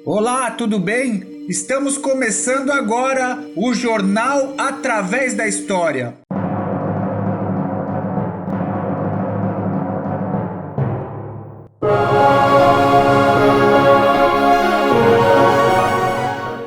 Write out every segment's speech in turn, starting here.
Olá, tudo bem? Estamos começando agora o Jornal Através da História.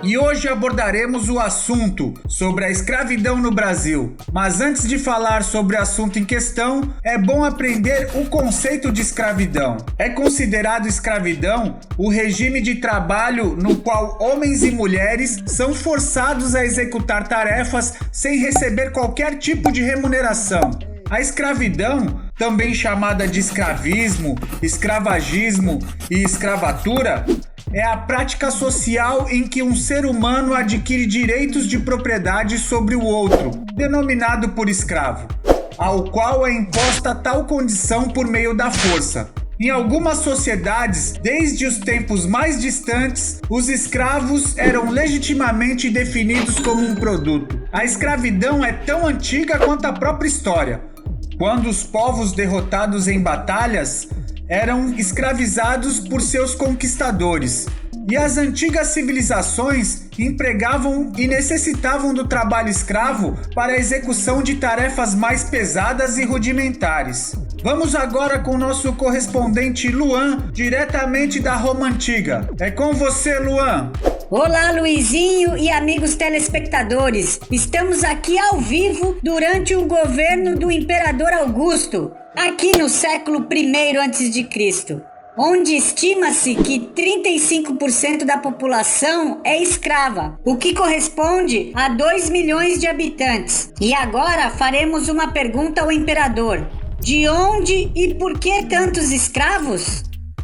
E hoje abordaremos o assunto sobre a escravidão no Brasil. Mas antes de falar sobre o assunto em questão, é bom aprender o conceito de escravidão. É considerado escravidão o regime de trabalho no qual homens e mulheres são forçados a executar tarefas sem receber qualquer tipo de remuneração. A escravidão, também chamada de escravismo, escravagismo e escravatura, é a prática social em que um ser humano adquire direitos de propriedade sobre o outro, denominado por escravo, ao qual é imposta tal condição por meio da força. Em algumas sociedades, desde os tempos mais distantes, os escravos eram legitimamente definidos como um produto. A escravidão é tão antiga quanto a própria história, quando os povos derrotados em batalhas eram escravizados por seus conquistadores. E as antigas civilizações empregavam e necessitavam do trabalho escravo para a execução de tarefas mais pesadas e rudimentares. Vamos agora com o nosso correspondente Luan, diretamente da Roma Antiga. É com você, Luan. Olá, Luizinho e amigos telespectadores. Estamos aqui ao vivo durante o governo do Imperador Augusto, aqui no século I a.C., onde estima-se que 35% da população é escrava, o que corresponde a 2 milhões de habitantes. E agora faremos uma pergunta ao imperador: de onde e por que tantos escravos?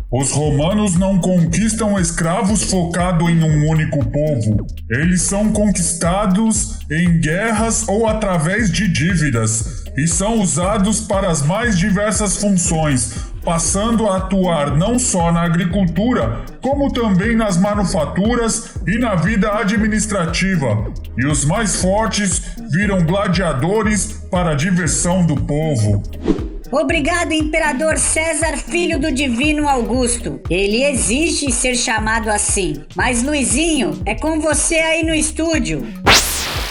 Os romanos não conquistam escravos focado em um único povo. Eles são conquistados em guerras ou através de dívidas e são usados para as mais diversas funções, passando a atuar não só na agricultura, como também nas manufaturas e na vida administrativa. E os mais fortes viram gladiadores para a diversão do povo. Obrigado, Imperador César, filho do divino Augusto. Ele exige ser chamado assim. Mas, Luizinho, é com você aí no estúdio.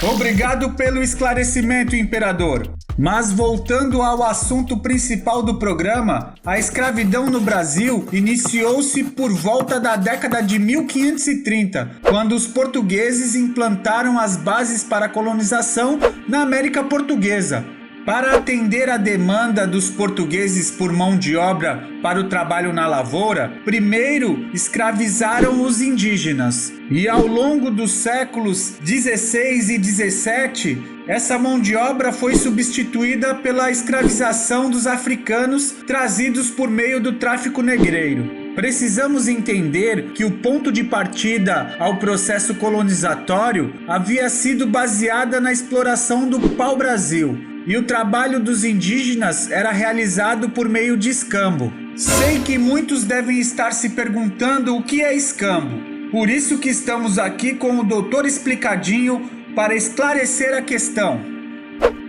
Obrigado pelo esclarecimento, Imperador. Mas voltando ao assunto principal do programa, a escravidão no Brasil iniciou-se por volta da década de 1530, quando os portugueses implantaram as bases para a colonização na América Portuguesa. Para atender à demanda dos portugueses por mão de obra para o trabalho na lavoura, primeiro escravizaram os indígenas. E ao longo dos séculos 16 e 17, essa mão de obra foi substituída pela escravização dos africanos trazidos por meio do tráfico negreiro. Precisamos entender que o ponto de partida ao processo colonizatório havia sido baseada na exploração do pau-brasil, e o trabalho dos indígenas era realizado por meio de escambo. Sei que muitos devem estar se perguntando o que é escambo. Por isso que estamos aqui com o Doutor Explicadinho para esclarecer a questão.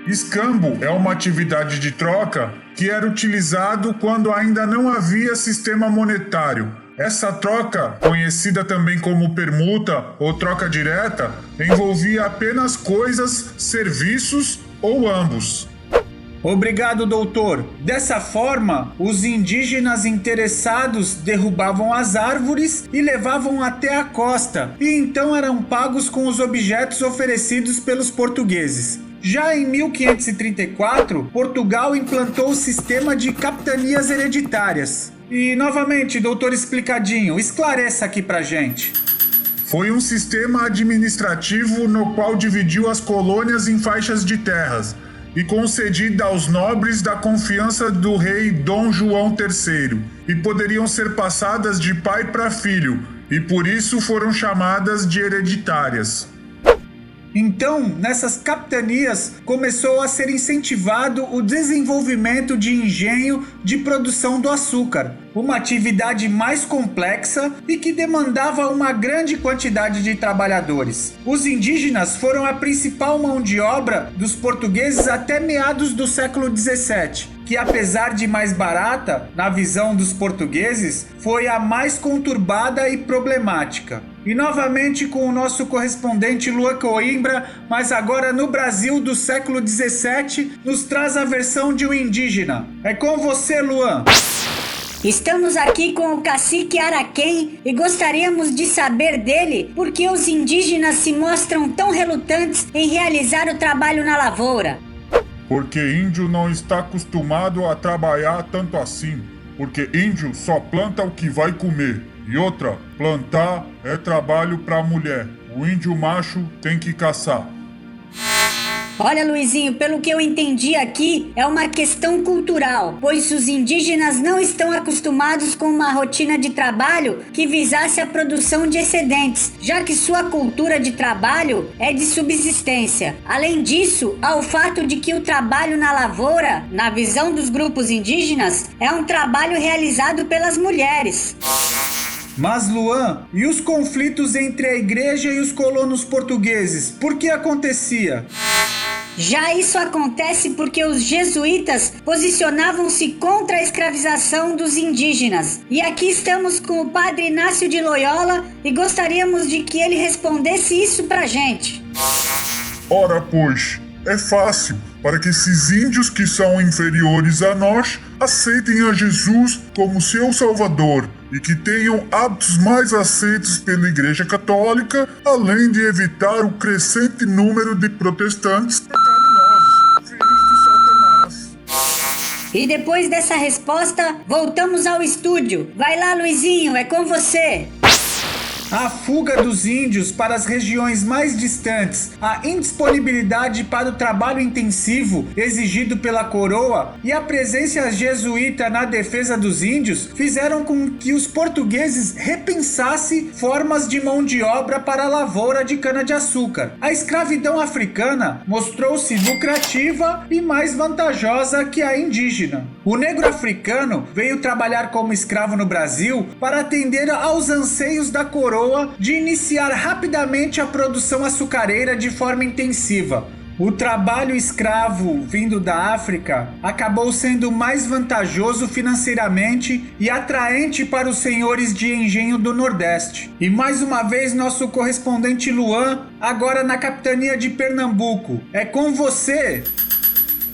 Escambo é uma atividade de troca que era utilizado quando ainda não havia sistema monetário. Essa troca, conhecida também como permuta ou troca direta, envolvia apenas coisas, serviços ou ambos. Obrigado, doutor. Dessa forma, os indígenas interessados derrubavam as árvores e levavam até a costa, e então eram pagos com os objetos oferecidos pelos portugueses. Já em 1534, Portugal implantou o sistema de capitanias hereditárias. E, novamente, doutor Explicadinho, esclareça aqui pra gente. Foi um sistema administrativo no qual dividiu as colônias em faixas de terras e concedida aos nobres da confiança do rei Dom João III, e poderiam ser passadas de pai para filho, e por isso foram chamadas de hereditárias. Então, nessas capitanias, começou a ser incentivado o desenvolvimento de engenho de produção do açúcar, uma atividade mais complexa e que demandava uma grande quantidade de trabalhadores. Os indígenas foram a principal mão de obra dos portugueses até meados do século XVII, que apesar de mais barata, na visão dos portugueses, foi a mais conturbada e problemática. E novamente com o nosso correspondente Luan Coimbra, mas agora no Brasil do século 17, nos traz a versão de um indígena. É com você, Luan! Estamos aqui com o cacique Araquém e gostaríamos de saber dele por que os indígenas se mostram tão relutantes em realizar o trabalho na lavoura. Porque índio não está acostumado a trabalhar tanto assim. Porque índio só planta o que vai comer. E outra, plantar é trabalho para a mulher. O índio macho tem que caçar. Olha, Luizinho, pelo que eu entendi aqui, é uma questão cultural, pois os indígenas não estão acostumados com uma rotina de trabalho que visasse a produção de excedentes, já que sua cultura de trabalho é de subsistência. Além disso, há o fato de que o trabalho na lavoura, na visão dos grupos indígenas, é um trabalho realizado pelas mulheres. Mas Luan, e os conflitos entre a igreja e os colonos portugueses? Por que acontecia? Já isso acontece porque os jesuítas posicionavam-se contra a escravização dos indígenas. E aqui estamos com o padre Inácio de Loyola e gostaríamos de que ele respondesse isso pra gente. Ora, pois, é fácil, para que esses índios que são inferiores a nós aceitem a Jesus como seu Salvador e que tenham hábitos mais aceitos pela Igreja Católica, além de evitar o crescente número de protestantes pecaminosos, filhos de Satanás. E depois dessa resposta, voltamos ao estúdio. Vai lá, Luizinho, é com você. A fuga dos índios para as regiões mais distantes, a indisponibilidade para o trabalho intensivo exigido pela coroa e a presença jesuíta na defesa dos índios fizeram com que os portugueses repensassem formas de mão de obra para a lavoura de cana-de-açúcar. A escravidão africana mostrou-se lucrativa e mais vantajosa que a indígena. O negro africano veio trabalhar como escravo no Brasil para atender aos anseios da coroa de iniciar rapidamente a produção açucareira de forma intensiva. O trabalho escravo vindo da África acabou sendo mais vantajoso financeiramente e atraente para os senhores de engenho do Nordeste. E mais uma vez nosso correspondente Luan, agora na capitania de Pernambuco. É com você!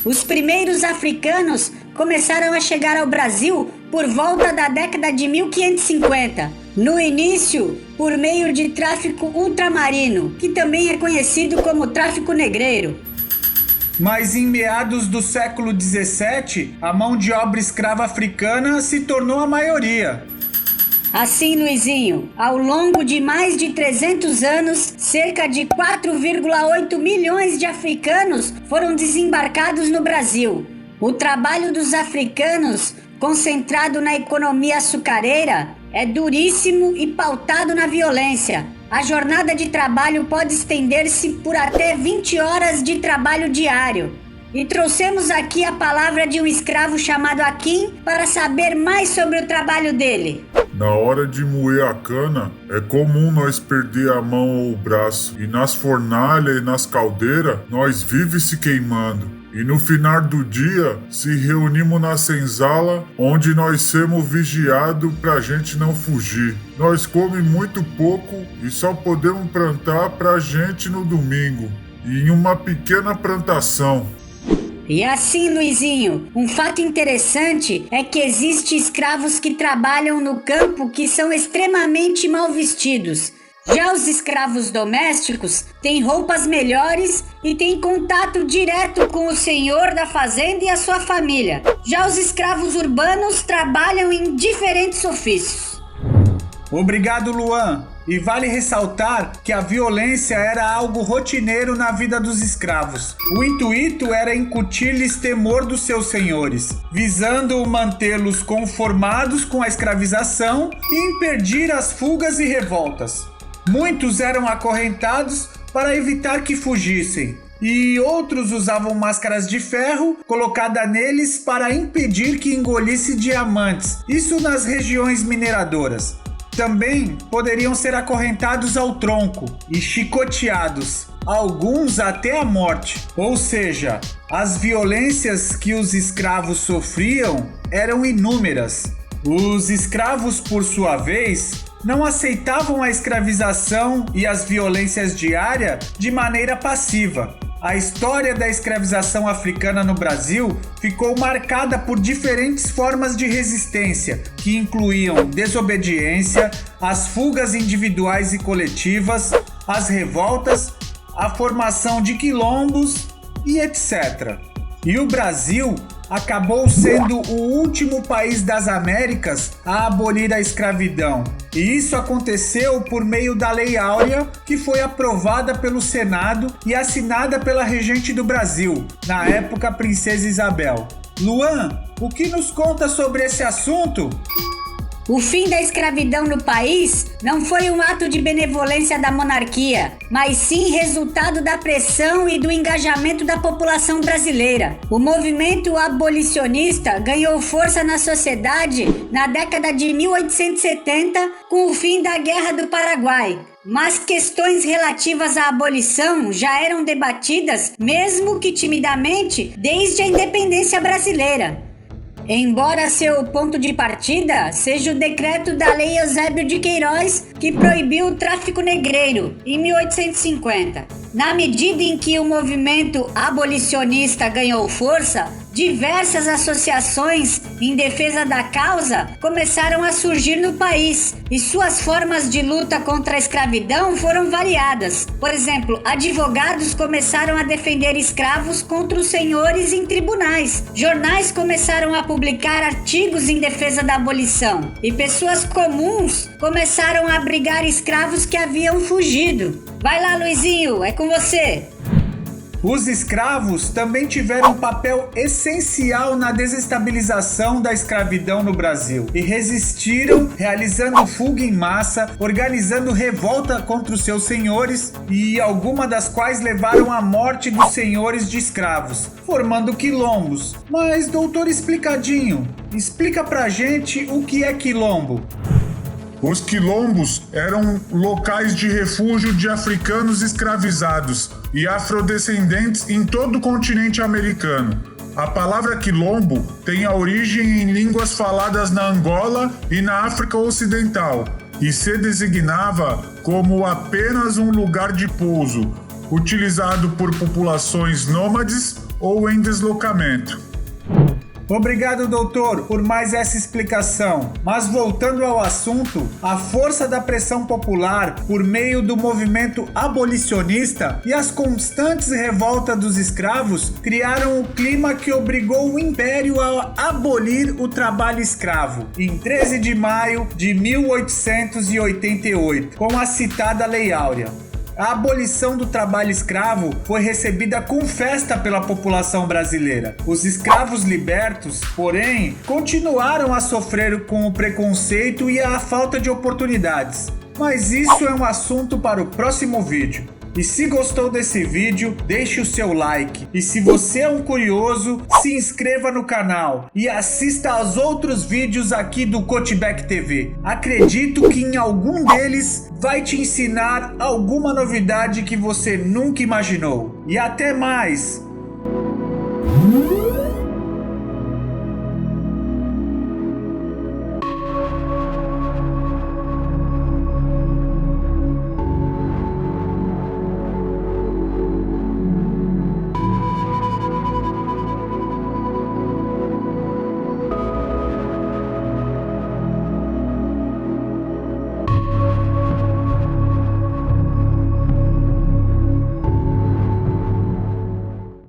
Os primeiros africanos começaram a chegar ao Brasil por volta da década de 1550. No início, por meio de tráfico ultramarino, que também é conhecido como tráfico negreiro. Mas em meados do século 17, a mão de obra escrava africana se tornou a maioria. Assim, Luizinho, ao longo de mais de 300 anos, cerca de 4,8 milhões de africanos foram desembarcados no Brasil. O trabalho dos africanos, concentrado na economia açucareira, é duríssimo e pautado na violência. A jornada de trabalho pode estender-se por até 20 horas de trabalho diário. E trouxemos aqui a palavra de um escravo chamado Akin para saber mais sobre o trabalho dele. Na hora de moer a cana, é comum nós perder a mão ou o braço. E nas fornalhas e nas caldeiras, nós vive se queimando. E no final do dia, se reunimos na senzala, onde nós somos vigiados pra gente não fugir. Nós comemos muito pouco e só podemos plantar pra gente no domingo, e em uma pequena plantação. E assim, Luizinho, um fato interessante é que existem escravos que trabalham no campo que são extremamente mal vestidos. Já os escravos domésticos têm roupas melhores e têm contato direto com o senhor da fazenda e a sua família. Já os escravos urbanos trabalham em diferentes ofícios. Obrigado, Luan. E vale ressaltar que a violência era algo rotineiro na vida dos escravos. O intuito era incutir-lhes temor dos seus senhores, visando mantê-los conformados com a escravização e impedir as fugas e revoltas. Muitos eram acorrentados para evitar que fugissem, e outros usavam máscaras de ferro colocada neles para impedir que engolisse diamantes, isso nas regiões mineradoras. Também poderiam ser acorrentados ao tronco e chicoteados. alguns até a morte. Ou seja, as violências que os escravos sofriam eram inúmeras. Os escravos, por sua vez, não aceitavam a escravização e as violências diárias de maneira passiva. A história da escravização africana no Brasil ficou marcada por diferentes formas de resistência, que incluíam desobediência, as fugas individuais e coletivas, as revoltas, a formação de quilombos e etc. E o Brasil acabou sendo o último país das Américas a abolir a escravidão. E isso aconteceu por meio da Lei Áurea, que foi aprovada pelo Senado e assinada pela regente do Brasil, na época Princesa Isabel. Luan, o que nos conta sobre esse assunto? O fim da escravidão no país não foi um ato de benevolência da monarquia, mas sim resultado da pressão e do engajamento da população brasileira. O movimento abolicionista ganhou força na sociedade na década de 1870 com o fim da Guerra do Paraguai. Mas questões relativas à abolição já eram debatidas, mesmo que timidamente, desde a independência brasileira. Embora seu ponto de partida seja o decreto da Lei Eusébio de Queiroz, que proibiu o tráfico negreiro em 1850. Na medida em que o movimento abolicionista ganhou força, diversas associações em defesa da causa começaram a surgir no país e suas formas de luta contra a escravidão foram variadas. Por exemplo, advogados começaram a defender escravos contra os senhores em tribunais. Jornais começaram a publicar artigos em defesa da abolição e pessoas comuns começaram a abrigar escravos que haviam fugido. Vai lá, Luizinho, é com você! Os escravos também tiveram um papel essencial na desestabilização da escravidão no Brasil e resistiram, realizando fuga em massa, organizando revolta contra os seus senhores e algumas das quais levaram à morte dos senhores de escravos, formando quilombos. Mas, doutor Explicadinho, explica pra gente o que é quilombo. Os quilombos eram locais de refúgio de africanos escravizados e afrodescendentes em todo o continente americano. A palavra quilombo tem a origem em línguas faladas na Angola e na África Ocidental e se designava como apenas um lugar de pouso, utilizado por populações nômades ou em deslocamento. Obrigado, doutor, por mais essa explicação. Mas voltando ao assunto, a força da pressão popular por meio do movimento abolicionista e as constantes revoltas dos escravos criaram o clima que obrigou o Império a abolir o trabalho escravo, em 13 de maio de 1888, com a citada Lei Áurea. A abolição do trabalho escravo foi recebida com festa pela população brasileira. Os escravos libertos, porém, continuaram a sofrer com o preconceito e a falta de oportunidades. Mas isso é um assunto para o próximo vídeo. E se gostou desse vídeo, deixe o seu like. E se você é um curioso, se inscreva no canal e assista aos outros vídeos aqui do Coachback TV. Acredito que em algum deles vai te ensinar alguma novidade que você nunca imaginou. E até mais!